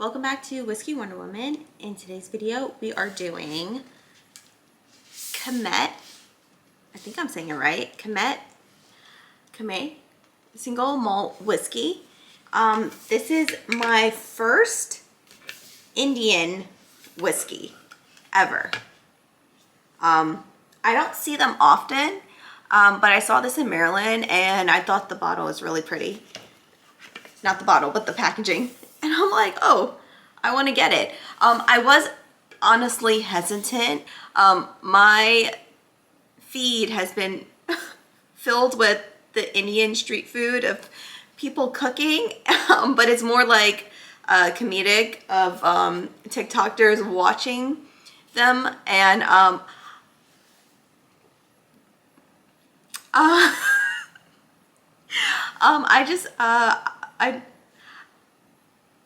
Welcome back to Whiskey Wonder Woman. In today's video, we are doing Kamet, I think I'm saying it right, Kamet Single Malt Whisky. This is my first Indian whiskey ever. I don't see them often, but I saw this in Maryland and I thought the bottle was really pretty. Not the bottle, but the packaging. And I'm like, oh, I want to get it. I was honestly hesitant. My feed has been filled with the Indian street food of people cooking, but it's more like comedic of TikTokers watching them. And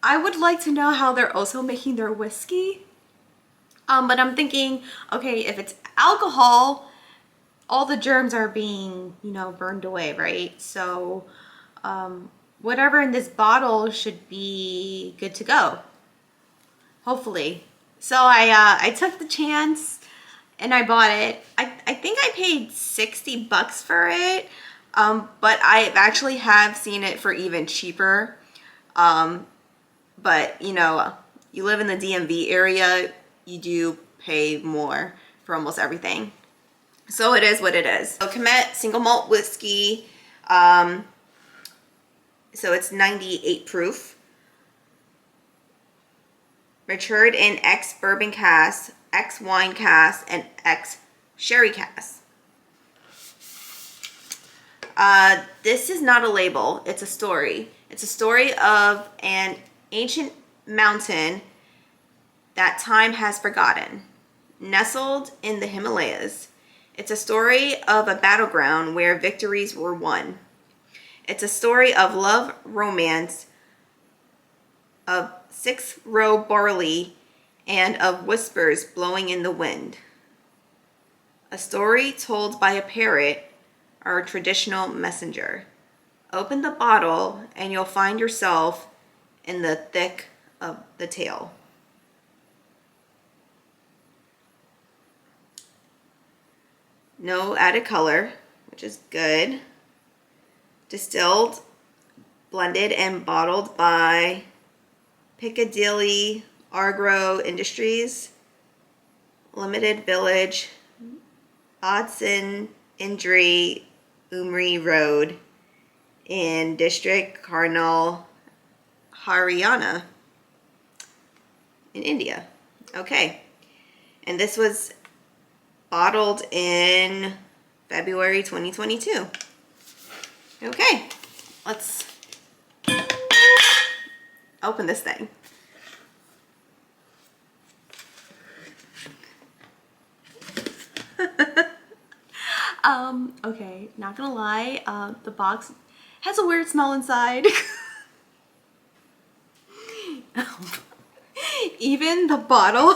I would like to know how they're also making their whiskey. But I'm thinking, okay, if it's alcohol, all the germs are being, burned away, right? So whatever in this bottle should be good to go, hopefully. So I took the chance and I bought it. I think I paid $60 for it, but I actually have seen it for even cheaper. But you live in the DMV area, you do pay more for almost everything. So it is what it is. So Kamet Single Malt Whisky, so it's 98 proof. Matured in X bourbon cask, X wine cask, and X sherry cask. This is not a label, it's a story. It's a story of an ancient mountain that time has forgotten, nestled in the Himalayas. It's a story of a battleground where victories were won. It's a story of love, romance, of 6-row barley, and of whispers blowing in the wind. A story told by a parrot, our traditional messenger. Open the bottle and you'll find yourself in the thick of the tale. No added color, which is good. Distilled, blended, and bottled by Piccadilly Agro Industries, Limited Village, Odson Indri, Umri Road, in District Karnal, Haryana, in India. Okay, and this was bottled in February 2022. Okay, let's open this thing. Okay, not gonna lie, the box has a weird smell inside. Even the bottle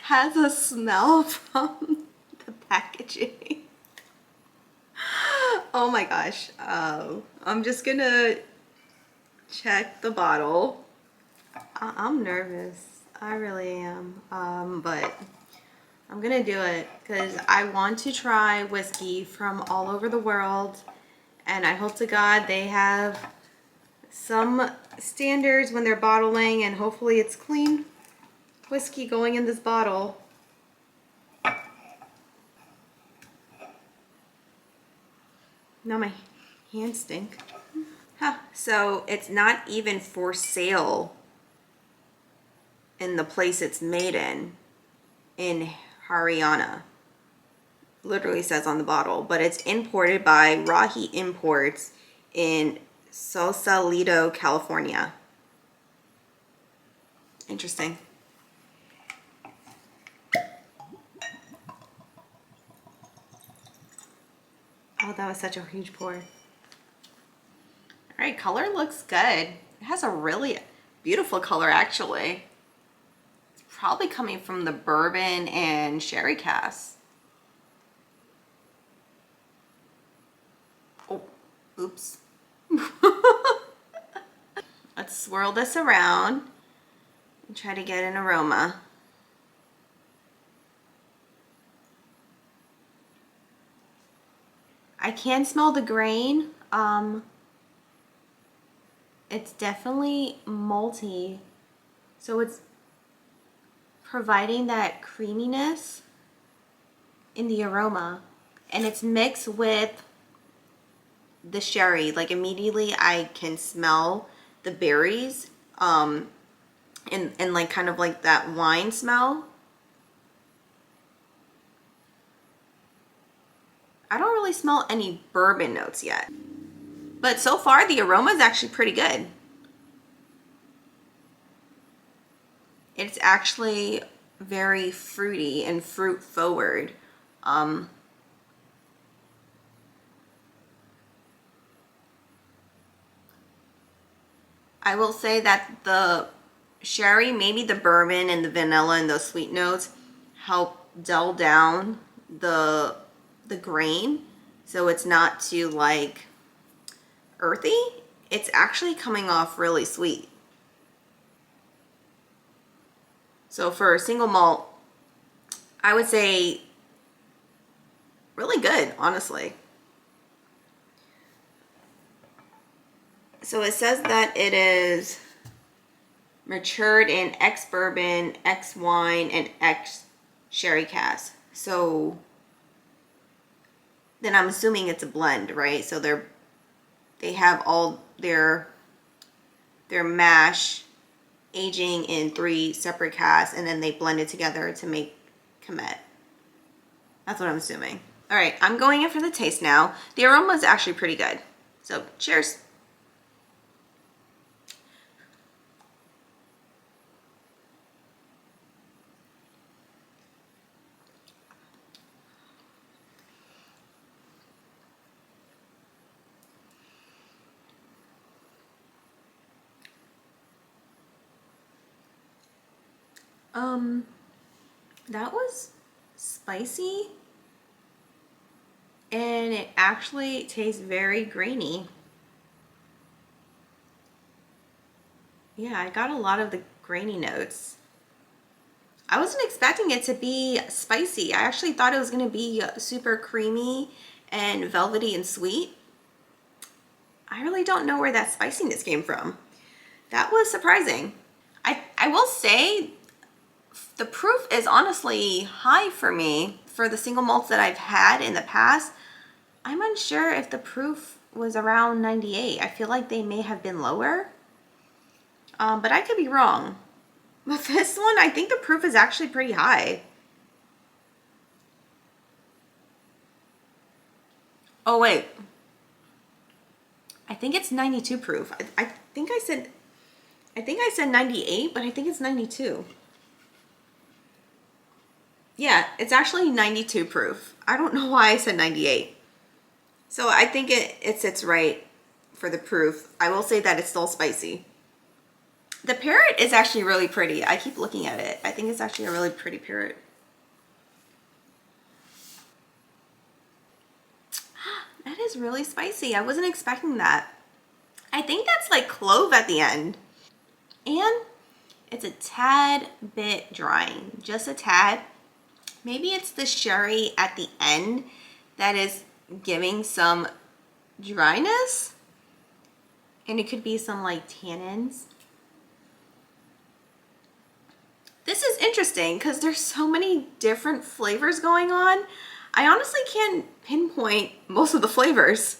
has a smell from the packaging. Oh my gosh. I'm just gonna check the bottle. I'm nervous. I really am. But I'm gonna do it because I want to try whiskey from all over the world, and I hope to God they have some standards when they're bottling, and hopefully it's clean whiskey going in this bottle. Now my hands stink. Huh. So it's not even for sale in the place it's made in Haryana. Literally says on the bottle, but it's imported by Rahi Imports in Sausalito, California. Interesting. Oh, that was such a huge pour. All right, color looks good. It has a really beautiful color, actually. It's probably coming from the bourbon and sherry cask. Oh, oops. Let's Let's swirl this around and try to get an aroma. I can smell the grain. It's definitely malty, so it's providing that creaminess in the aroma, and it's mixed with the sherry. Like immediately I can smell the berries and like kind of like that wine smell. I don't really smell any bourbon notes yet, but so far the aroma is actually pretty good. It's actually very fruity and fruit forward. I will say that the sherry, maybe the bourbon and the vanilla and those sweet notes help dull down the grain, so it's not too like earthy. It's actually coming off really sweet. So for a single malt, I would say really good, honestly. So it says that it is matured in X bourbon, X wine, and X sherry cask. So then I'm assuming it's a blend, right? So they have all their mash aging in 3 separate casks, and then they blend it together to make Kamet. That's what I'm assuming. All right, I'm going in for the taste now. The aroma is actually pretty good. So cheers. That was spicy, and it actually tastes very grainy. Yeah, I got a lot of the grainy notes. I wasn't expecting it to be spicy. I actually thought it was going to be super creamy and velvety and sweet. I really don't know where that spiciness came from. That was surprising. I will say the proof is honestly high for me. For the single malts that I've had in the past, I'm unsure if the proof was around 98. I feel like they may have been lower, but I could be wrong. With this one, I think the proof is actually pretty high. Oh wait, I think it's 92 proof. I think I said 98, but I think it's 92. Yeah, it's actually 92 proof. I don't know why I said 98. So I think it sits right for the proof. I will say that it's still spicy. The parrot is actually really pretty. I keep looking at it. I think it's actually a really pretty parrot. That is really spicy. I wasn't expecting that. I think that's like clove at the end. And it's a tad bit drying, just a tad. Maybe it's the sherry at the end that is giving some dryness, and it could be some like tannins. This is interesting because there's so many different flavors going on. I honestly can't pinpoint most of the flavors.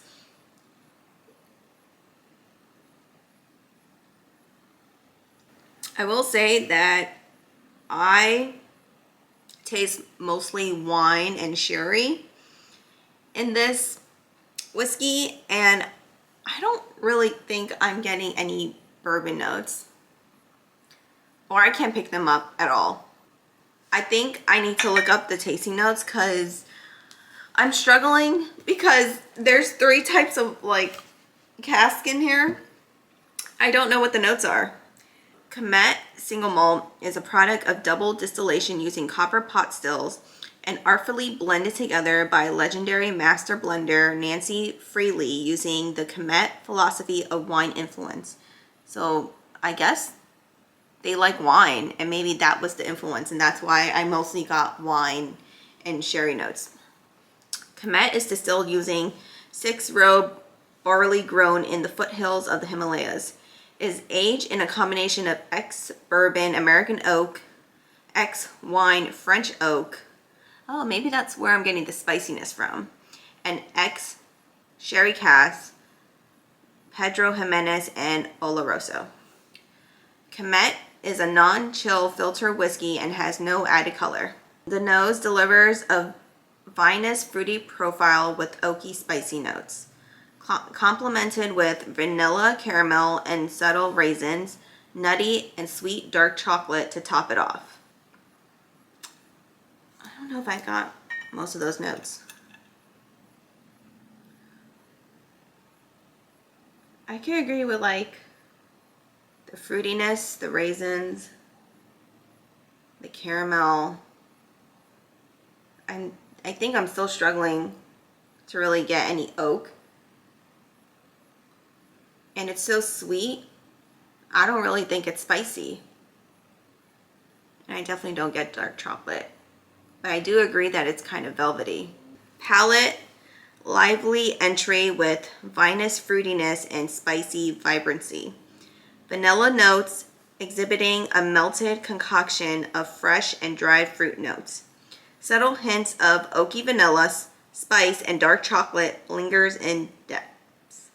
I will say that I taste mostly wine and sherry in this whiskey, and I don't really think I'm getting any bourbon notes, or I can't pick them up at all. I think I need to look up the tasting notes because I'm struggling, because there's 3 types of like cask in here. I don't know what the notes are. Kamet Single Malt is a product of double distillation using copper pot stills and artfully blended together by legendary master blender Nancy Fraley using the Kamet philosophy of wine influence. So I guess they like wine, and maybe that was the influence, and that's why I mostly got wine and sherry notes. Kamet is distilled using 6-row barley grown in the foothills of the Himalayas. It is aged in a combination of ex-bourbon American oak, ex-wine French oak. Oh, maybe that's where I'm getting the spiciness from. And ex-sherry cask, Pedro Jimenez and Oloroso. Kamet is a non-chill filter whiskey and has no added color. The nose delivers a vinous fruity profile with oaky spicy notes, complemented with vanilla, caramel, and subtle raisins, nutty and sweet dark chocolate to top it off. I don't know if I got most of those notes. I can agree with like the fruitiness, the raisins, the caramel. I think I'm still struggling to really get any oak. And it's so sweet. I don't really think it's spicy. And I definitely don't get dark chocolate. But I do agree that it's kind of velvety. Palate, lively entry with vinous fruitiness and spicy vibrancy. Vanilla notes exhibiting a melted concoction of fresh and dried fruit notes. Subtle hints of oaky vanilla, spice, and dark chocolate lingers in depths.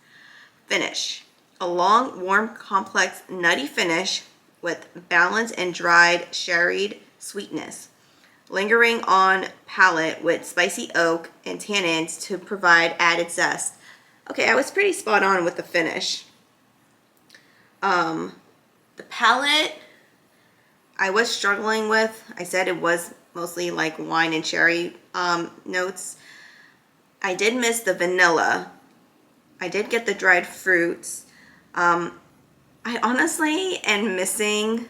Finish. A long, warm, complex, nutty finish with balanced and dried sherried sweetness. Lingering on palate with spicy oak and tannins to provide added zest. Okay, I was pretty spot on with the finish. The palate, I was struggling with. I said it was mostly like wine and cherry notes. I did miss the vanilla. I did get the dried fruits. I honestly am missing,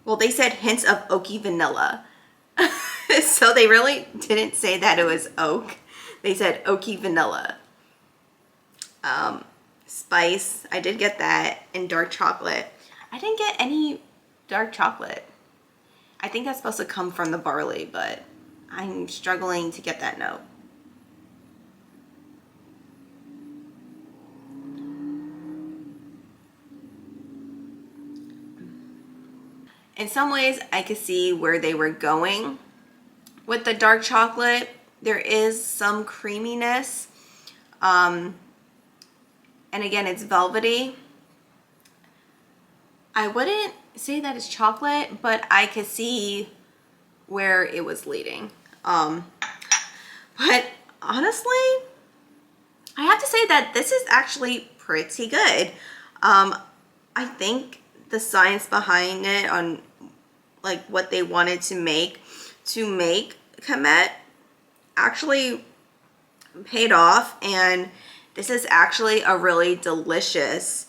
well, they said hints of oaky vanilla. So they really didn't say that it was oak. They said oaky vanilla. Spice, I did get that, and dark chocolate. I didn't get any dark chocolate. I think that's supposed to come from the barley, but I'm struggling to get that note. In some ways, I could see where they were going with the dark chocolate. There is some creaminess. And again, it's velvety. I wouldn't say that it's chocolate, but I could see where it was leading. But honestly, I have to say that this is actually pretty good. I think the science behind it on like what they wanted to make Kamet actually paid off, and this is actually a really delicious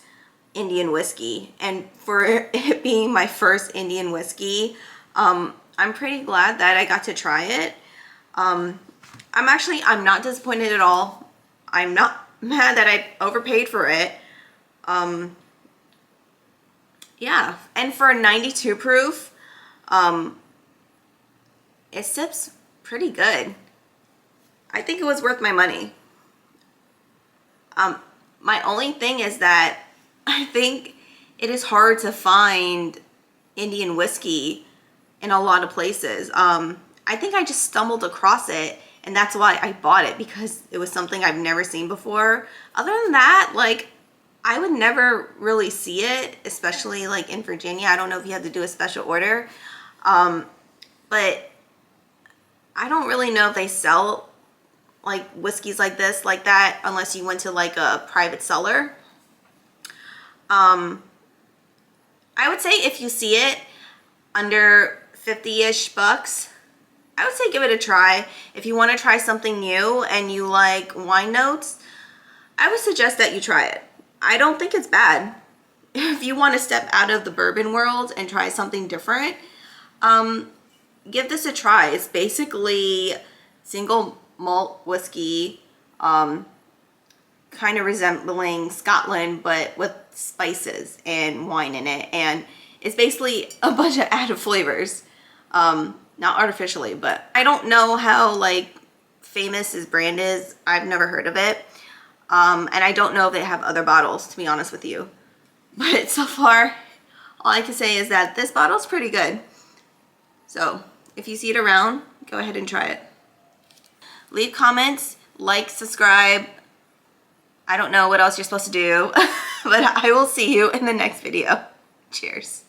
Indian whiskey. And for it being my first Indian whiskey, I'm pretty glad that I got to try it. I'm not disappointed at all. I'm not mad that I overpaid for it. Yeah, and for 92 proof, it sips pretty good. I think it was worth my money. My only thing is that I think it is hard to find Indian whiskey in a lot of places. I think I just stumbled across it, and that's why I bought it, because it was something I've never seen before. Other than that, like, I would never really see it, especially like in Virginia. I don't know if you have to do a special order. But I don't really know if they sell like whiskeys like this, like that, unless you went to like a private cellar. I would say if you see it under 50-ish bucks, I would say give it a try. If you want to try something new and you like wine notes, I would suggest that you try it. I don't think it's bad. If you want to step out of the bourbon world and try something different, give this a try. It's basically single malt whiskey, kind of resembling Scotland, but with spices and wine in it. And it's basically a bunch of added flavors. Not artificially, but I don't know how like famous his brand is. I've never heard of it. And I don't know if they have other bottles, to be honest with you. But so far, all I can say is that this bottle's pretty good. So if you see it around, go ahead and try it. Leave comments, like, subscribe. I don't know what else you're supposed to do, but I will see you in the next video. Cheers.